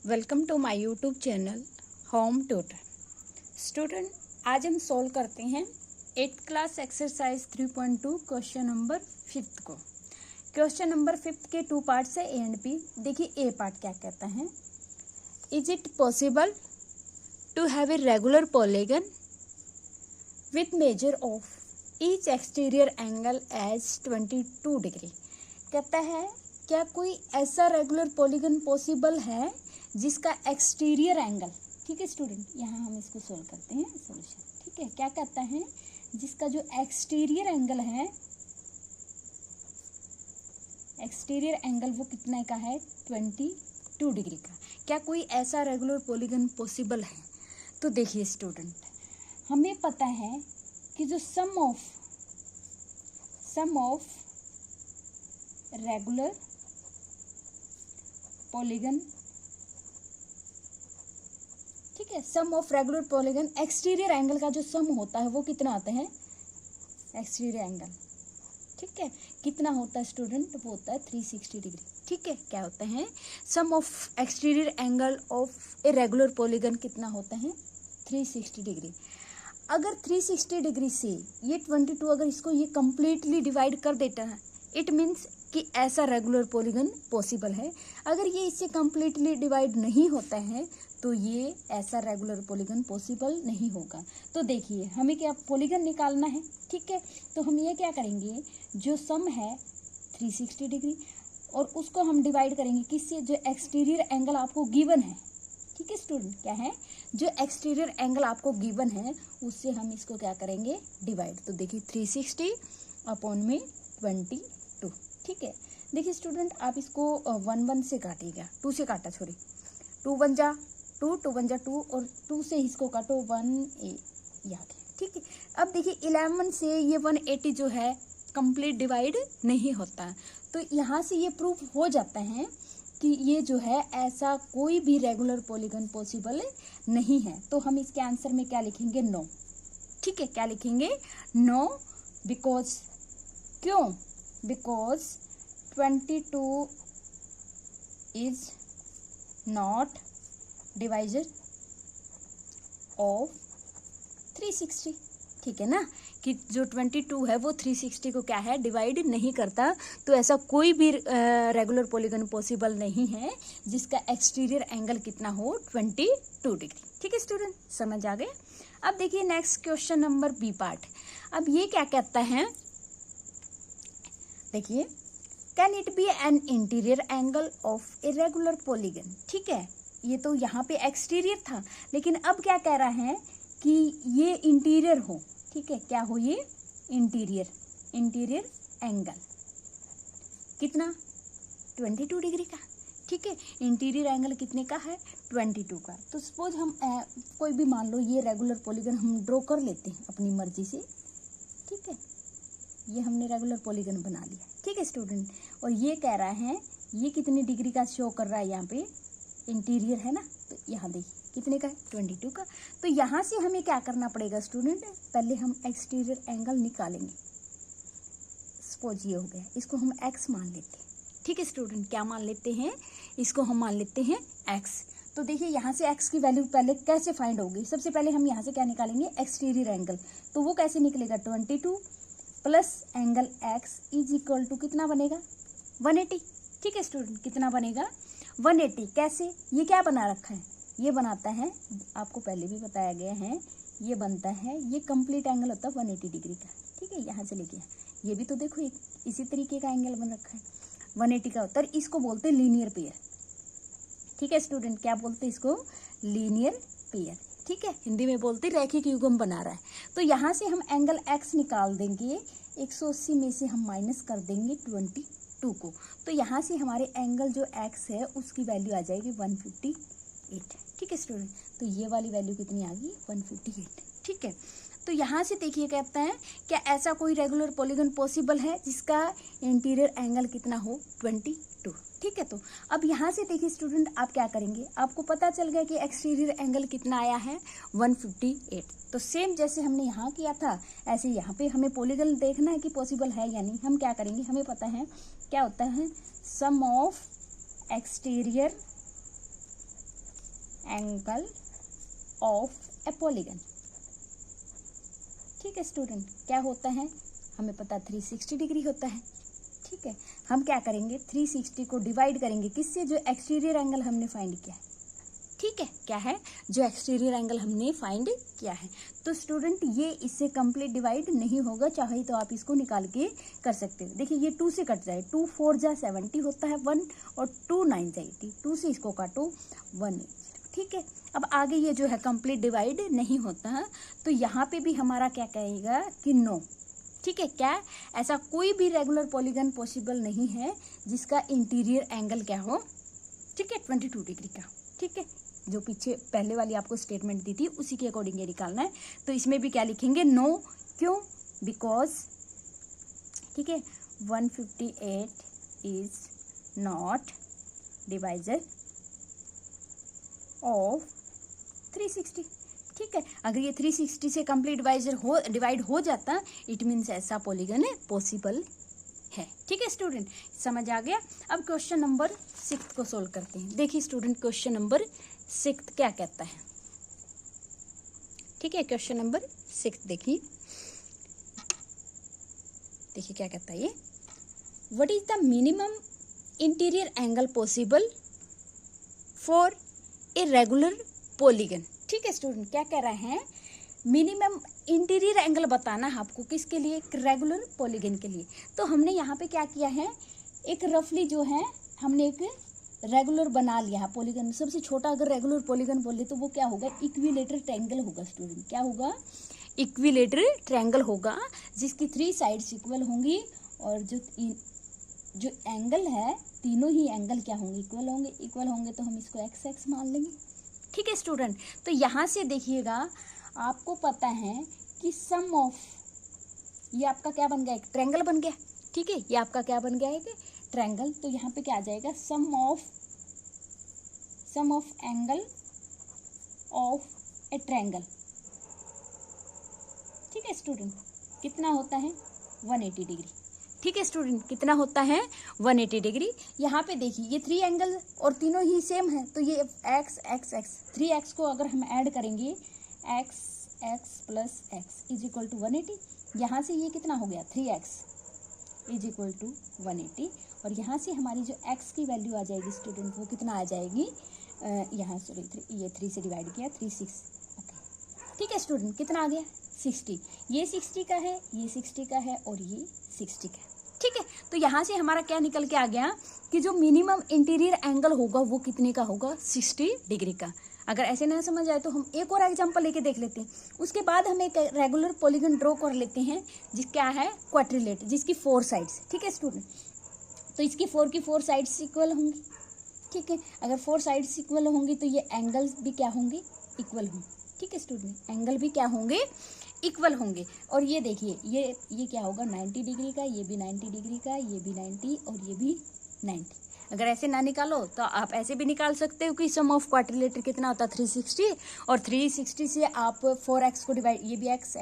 Welcome to my YouTube channel home tutor. Student, आज हम solve करते हैं 8th class exercise 3.2 question number 5 को। क्वेश्चन नंबर 5 के 2 पार्ट्स है, ए एंड बी। देखिए ए पार्ट क्या कहता है। Is it possible to have a regular polygon with measure of each exterior angle as 22 degree. कहता है क्या कोई ऐसा रेगुलर पॉलीगन पॉसिबल है जिसका एक्सटीरियर एंगल, ठीक है स्टूडेंट, यहाँ हम इसको सोल्व करते हैं सॉल्यूशन, ठीक है। क्या कहता है, जिसका जो एक्सटीरियर एंगल है, एक्सटीरियर एंगल वो कितने का है, 22 डिग्री का। क्या कोई ऐसा रेगुलर पॉलीगन पॉसिबल है? तो देखिए स्टूडेंट, हमें पता है कि जो सम ऑफ रेगुलर पॉलीगन, ठीक है, sum of regular polygon, exterior angle का जो सम होता है वो कितना आता है, एक्सटीरियर एंगल, ठीक है, कितना होता है स्टूडेंट, वो होता है 360 डिग्री, ठीक है। क्या होता है, sum of exterior angle of a regular polygon कितना होता है, 360 डिग्री। अगर 360 डिग्री से ये 22, अगर इसको ये कंप्लीटली डिवाइड कर देता है, इट मीन्स कि ऐसा रेगुलर पॉलीगन पॉसिबल है। अगर ये इससे कंप्लीटली डिवाइड नहीं होता है तो ये ऐसा रेगुलर पॉलीगन पॉसिबल नहीं होगा। तो देखिए हमें क्या पॉलीगन निकालना है, ठीक है। तो हम ये क्या करेंगे, जो सम है 360 डिग्री और उसको हम डिवाइड करेंगे किससे, जो एक्सटीरियर एंगल आपको गिवन है, ठीक है स्टूडेंट, क्या है, जो एक्सटीरियर एंगल आपको गिवन है उससे हम इसको क्या करेंगे, डिवाइड। तो देखिए 360 अपॉन में 22, ठीक है। देखिए स्टूडेंट, आप इसको 1 से काटिएगा, 2 से काटा, सॉरी, 2 1 जा 2, 2 1 जा 2 और 2 से इसको काटो 1 याद है, ठीक है। अब देखिए 11 से ये 180 जो है कंप्लीट डिवाइड नहीं होता, तो यहाँ से ये प्रूफ हो जाता है कि ये जो है ऐसा कोई भी रेगुलर पॉलीगन पॉसिबल नहीं है। तो हम इसके आंसर में क्या लिखेंगे, नो, ठीक है। क्या लिखेंगे, नो, बिकॉज, क्यों, because 22 is not divisor of 360, ठीक है ना, कि जो 22 है वो 360 को क्या है, डिवाइड नहीं करता। तो ऐसा कोई भी रेगुलर पॉलीगन पॉसिबल नहीं है जिसका एक्सटीरियर एंगल कितना हो, 22 डिग्री, ठीक है स्टूडेंट, समझ आ गए। अब देखिए next question number B part. अब ये क्या कहता है, देखिए, can it be an interior angle of a regular polygon, ठीक है। ये तो यहाँ पे एक्सटीरियर था, लेकिन अब क्या कह रहा है कि ये इंटीरियर हो, ठीक है, क्या हो, ये इंटीरियर एंगल कितना, 22 डिग्री का, ठीक है। इंटीरियर एंगल कितने का है, 22 का। तो सपोज हम कोई भी मान लो ये रेगुलर पॉलीगन हम ड्रॉ कर लेते हैं अपनी मर्जी से, ठीक है, ये हमने रेगुलर पॉलीगन बना लिया, ठीक है स्टूडेंट। और ये कह रहा है ये कितने डिग्री का शो कर रहा है, यहाँ पे इंटीरियर है ना, तो यहाँ देखिए कितने का है, 22 का। तो यहाँ से हमें क्या करना पड़ेगा स्टूडेंट, पहले हम एक्सटीरियर एंगल निकालेंगे। सपोज ये हो गया, इसको हम x मान लेते हैं, ठीक है स्टूडेंट, क्या मान लेते हैं, इसको हम मान लेते हैं x। तो देखिए यहाँ से x की वैल्यू पहले कैसे फाइंड होगी, सबसे पहले हम यहाँ से क्या निकालेंगे, एक्सटीरियर एंगल। तो वो कैसे निकलेगा, 22 plus angle x is equal to कितना बनेगा, 180, ठीक है स्टूडेंट, कितना बनेगा, 180। कैसे, ये क्या बना रखा है, ये बनाता है, आपको पहले भी बताया गया है, ये बनता है, ये कंप्लीट एंगल होता है 180 डिग्री का, ठीक है। यहाँ से लेके ये भी तो देखो एक इसी तरीके का एंगल बन रखा है, 180 का होता है। इसको बोलते हैं लीनियर पेयर, ठीक है स्टूडेंट, क्या बोलते हैं इसको, लीनियर पेयर, ठीक है, हिंदी में बोलते रैखिक युग्म बना रहा है। तो यहाँ से हम एंगल x निकाल देंगे, 180 में से हम माइनस कर देंगे 22 को, तो यहाँ से हमारे एंगल जो x है उसकी वैल्यू आ जाएगी 158, ठीक है स्टूडेंट। तो ये वाली वैल्यू कितनी आ गई, 158, ठीक है। तो यहाँ से देखिए कहता है क्या ऐसा कोई रेगुलर पॉलीगन पॉसिबल है जिसका इंटीरियर एंगल कितना हो, 22, ठीक है। तो अब यहाँ से देखिए स्टूडेंट, आप क्या करेंगे, आपको पता चल गया कि एक्सटीरियर एंगल कितना आया है, 158। तो सेम जैसे हमने यहाँ किया था ऐसे यहाँ पे हमें पॉलीगन देखना है कि पॉसिबल है या नहीं। हम क्या करेंगे, हमें पता है क्या होता है, sum of exterior angle of a polygon. ठीक है स्टूडेंट, क्या होता है हमें पता 360 डिग्री होता है। ठीक है, हम क्या करेंगे 360 को डिवाइड करेंगे किससे, जो एक्सटीरियर एंगल हमने फाइंड किया है। ठीक है, क्या है जो एक्सटीरियर एंगल हमने फाइंड किया है। तो स्टूडेंट ये इससे कंप्लीट डिवाइड नहीं होगा, चाहे तो आप इसको निकाल के कर सकते हो। देखिए ये 2 से कट जाए, 2 4 जा 70 होता है 1, और 2 9 जा 80, 2 से इसको काटो 180। ठीक है, अब आगे ये जो है कंप्लीट डिवाइड नहीं होता है, तो यहाँ पे भी हमारा क्या कहेगा कि नो। ठीक है, क्या ऐसा कोई भी रेगुलर पॉलीगन पॉसिबल नहीं है जिसका इंटीरियर एंगल क्या हो, ठीक है 22 डिग्री का। ठीक है, जो पीछे पहले वाली आपको स्टेटमेंट दी थी उसी के अकॉर्डिंग ये निकालना है। तो इसमें भी क्या लिखेंगे नो, क्यों, बिकॉज ठीक है 158 इज नॉट डिवाइजर ऑफ 360। ठीक है, अगर ये 360 से कंप्लीट डिवाइड हो जाता, इट मीन्स ऐसा पॉलीगन पॉसिबल है। ठीक है स्टूडेंट, समझ आ गया। अब क्वेश्चन नंबर 6 को सोल्व करते हैं। देखिए स्टूडेंट क्वेश्चन नंबर 6 क्या कहता है। ठीक है, क्वेश्चन नंबर 6 देखिए क्या कहता है ये, what is the minimum interior angle possible for a regular polygon. ठीक है स्टूडेंट, क्या कह रहे हैं मिनिमम इंटीरियर एंगल बताना है आपको, किसके लिए, रेगुलर पॉलीगन के लिए। तो हमने यहाँ पे क्या किया है, एक रफली जो है हमने एक रेगुलर बना लिया है पॉलीगन। सबसे छोटा अगर रेगुलर पॉलीगन बोले तो वो क्या होगा, इक्विलेटरल ट्रायंगल होगा स्टूडेंट। क्या होगा, इक्विलेटरल ट्रायंगल होगा, जिसकी 3 साइड्स इक्वल होंगी, और जो एंगल है तीनों ही एंगल क्या होंगे, इक्वल होंगे तो हम इसको एक्स एक्स मान लेंगे। ठीक है स्टूडेंट, तो यहाँ से देखिएगा आपको पता है कि सम ऑफ, ये आपका क्या बन गया, एक ट्रायंगल बन गया। ठीक है, ये आपका क्या बन गया, एक ट्रायंगल। तो यहाँ पे क्या आ जाएगा, sum of angle of a triangle. ठीक है स्टूडेंट, कितना होता है 180 डिग्री। ठीक है स्टूडेंट, कितना होता है 180 डिग्री। यहाँ पे देखिए ये 3 एंगल और तीनों ही सेम है, तो ये एक्स एक्स एक्स 3x को अगर हम ऐड करेंगे x x plus x is equal to 180। यहाँ से ये कितना हो गया 3x इज इक्वल टू 180, और यहाँ से हमारी जो x की वैल्यू आ जाएगी स्टूडेंट वो कितना आ जाएगी, यहाँ सॉरी ये 3 से डिवाइड किया 3 6। ओके ठीक है स्टूडेंट, कितना आ गया 60। ये 60 का है, ये 60 का है, और ये 60 का है। ठीक है, तो यहाँ से हमारा क्या निकल के आ गया कि जो मिनिमम इंटीरियर एंगल होगा वो कितने का होगा, 60 डिग्री का। अगर ऐसे ना समझ आए तो हम एक और एग्जांपल लेके देख लेते हैं। उसके बाद हम एक रेगुलर पॉलीगन ड्रॉ कर लेते हैं जिस क्या है क्वाड्रिलेट, जिसकी 4 साइड्स। ठीक है स्टूडेंट, तो इसकी 4 की 4 साइड्स इक्वल होंगी। ठीक है, अगर 4 साइड्स इक्वल होंगी तो ये एंगल्स भी क्या होंगे, इक्वल होंगे। ठीक है स्टूडेंट, एंगल भी क्या होंगे, इक्वल होंगे। और ये देखिए ये क्या होगा 90 डिग्री का, ये भी 90 डिग्री का, ये भी 90 और ये भी 90। अगर ऐसे ना निकालो तो आप ऐसे भी निकाल सकते हो कि सम ऑफ क्वाड्रिलेटर कितना होता है 360, और 360 से आप 4x को डिवाइड, ये भी x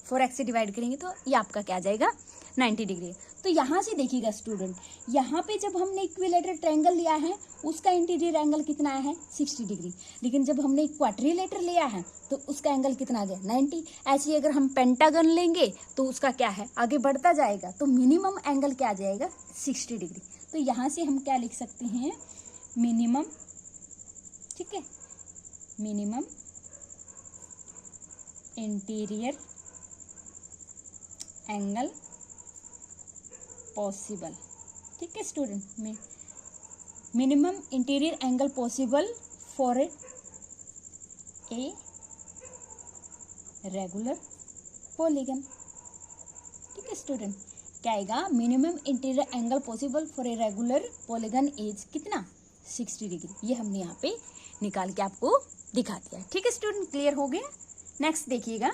4x से डिवाइड करेंगे तो ये आपका क्या आ जाएगा 90 डिग्री। तो यहाँ से देखिएगा स्टूडेंट, यहाँ पे जब हमने इक्विलेटरल ट्रायंगल लिया है उसका इंटीरियर एंगल कितना आया है 60 डिग्री, लेकिन जब हमने क्वाड्रिलेटर लिया है तो उसका एंगल कितना आ गया 90। ऐसे ही अगर हम पेंटागन लेंगे तो उसका क्या है आगे बढ़ता जाएगा, तो मिनिमम एंगल क्या आ जाएगा 60 डिग्री। तो यहाँ से हम क्या लिख सकते हैं मिनिमम, ठीक है, मिनिमम इंटीरियर एंगल पॉसिबल। ठीक है स्टूडेंट, में minimum interior angle possible for a regular polygon. ठीक है स्टूडेंट, क्या आएगा minimum interior angle possible for a regular polygon is कितना 60 डिग्री। ये हमने यहाँ पे निकाल के आपको दिखा दिया। ठीक है स्टूडेंट, क्लियर हो गया। नेक्स्ट देखिएगा,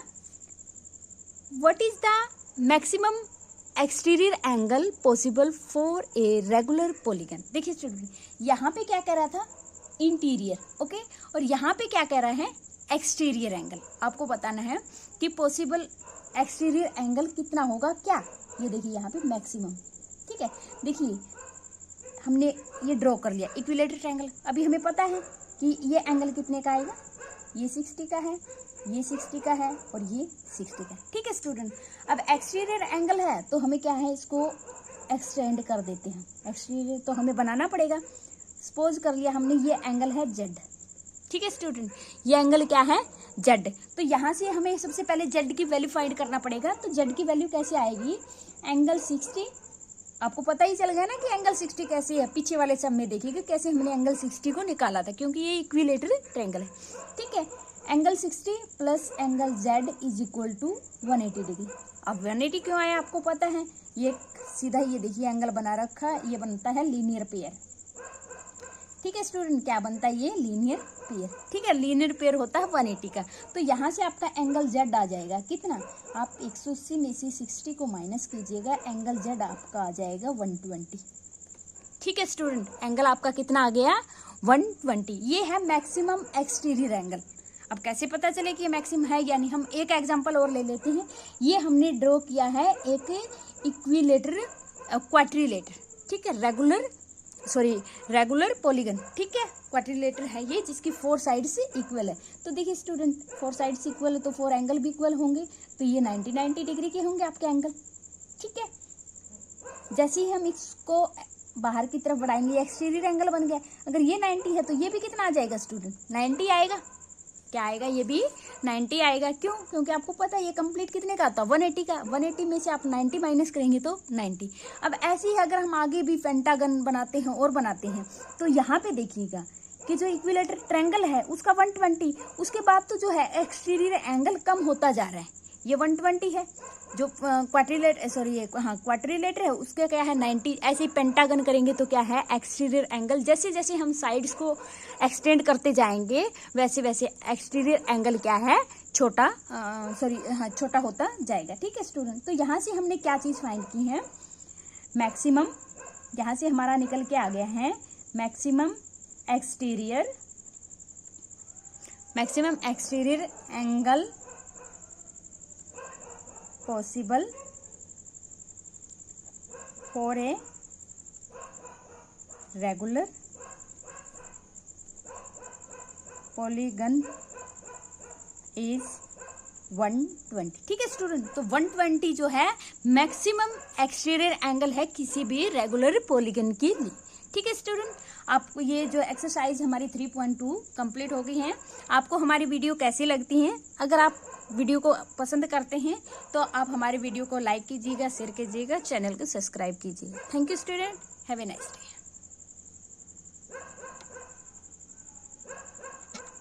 what is the maximum exterior angle possible for a regular polygon. देखिए स्टूडेंट, यहाँ पे क्या कह रहा था इंटीरियर, ओके, और यहाँ पे क्या कह रहा है एक्सटीरियर एंगल। आपको बताना है कि पॉसिबल एक्सटीरियर एंगल कितना होगा क्या, ये देखिए यहाँ पे मैक्सिमम। ठीक है, देखिए हमने ये ड्रॉ कर लिया इक्विलेटरल ट्रायंगल। अभी हमें पता है कि ये एंगल कितने का आएगा, ये 60 का है, ये 60 का है और ये 60 का है। ठीक है स्टूडेंट, अब एक्सटीरियर एंगल है तो हमें क्या है, इसको एक्सटेंड कर देते हैं। एक्सटीरियर तो हमें बनाना पड़ेगा। सपोज कर लिया हमने ये एंगल है जेड। ठीक है स्टूडेंट, ये एंगल क्या है, जेड। तो यहाँ से हमें सबसे पहले जेड की वैल्यू फाइंड करना पड़ेगा। तो जेड की वैल्यू कैसे आएगी, एंगल 60, आपको पता ही चल गया ना कि एंगल 60 कैसे है। पीछे वाले सब में देखिएगा कैसे हमने एंगल 60 को निकाला था, क्योंकि ये इक्विलेटरल ट्रायंगल है। ठीक है, angle 60 plus angle z is equal to 180 degree. अब 180 क्यों आया आपको पता है, ये सीधा ये देखिए एंगल बना रखा, ये बनता है लीनियर पेयर। ठीक है स्टूडेंट, क्या बनता है ये, लीनियर पेयर। ठीक है, लीनियर पेयर होता है 180 का। तो यहाँ से आपका एंगल जेड आ जाएगा कितना, आप 180 में से 60 को माइनस कीजिएगा, एंगल जेड आपका आ जाएगा 120। ठीक है स्टूडेंट, एंगल आपका कितना आ गया, 120। ये है मैक्सिमम एक्सटीरियर एंगल। अब कैसे पता चले कि ये मैक्सिमम है या नहीं, हम एक एग्जांपल और ले लेते हैं। ये हमने ड्रॉ किया है एक इक्विलेटर क्वाड्रिलेटर। ठीक है, रेगुलर पॉलीगन। ठीक है, क्वाड्रिलेटर है ये जिसकी 4 साइड से इक्वल है। तो देखिए स्टूडेंट, 4 साइड से इक्वल है तो 4 एंगल भी इक्वल होंगे, तो ये 90 डिग्री के होंगे आपके एंगल। ठीक है, जैसे ही हम इसको बाहर की तरफ बढ़ाएंगे एक्सटीरियर एंगल बन गया। अगर ये 90 है तो ये भी कितना आ जाएगा स्टूडेंट, 90 आएगा। क्या आएगा, ये भी 90 आएगा। क्यों, क्योंकि आपको पता है ये कंप्लीट कितने का आता है, 180 का। 180 में से आप 90 माइनस करेंगे तो 90। अब ऐसे ही अगर हम आगे भी पेंटागन बनाते हैं और बनाते हैं तो यहाँ पे देखिएगा कि जो इक्विलेटरल ट्रायंगल है उसका 120, उसके बाद तो जो है एक्सटीरियर एंगल कम होता जा रहा है। ये 120 है, जो क्वाड्रिलेटर है उसका क्या है 90। ऐसे ही पेंटागन करेंगे तो क्या है, एक्सटीरियर एंगल जैसे जैसे हम साइड्स को एक्सटेंड करते जाएंगे वैसे वैसे एक्सटीरियर एंगल क्या है, छोटा होता जाएगा। ठीक है स्टूडेंट, तो यहाँ से हमने क्या चीज़ फाइंड की है, मैक्सिमम। यहाँ से हमारा निकल के आ गया है maximum exterior angle possible for a regular polygon is 120। ठीक है स्टूडेंट, तो 120 जो है मैक्सिमम एक्सटीरियर एंगल है किसी भी रेगुलर पॉलीगन के लिए। ठीक है स्टूडेंट, आपको ये जो एक्सरसाइज हमारी 3.2 कंप्लीट हो गई है। आपको हमारी वीडियो कैसी लगती हैं, अगर आप वीडियो को पसंद करते हैं तो आप हमारे वीडियो को लाइक कीजिएगा, शेयर कीजिएगा, चैनल को सब्सक्राइब कीजिएगा। Thank you student, have a nice day.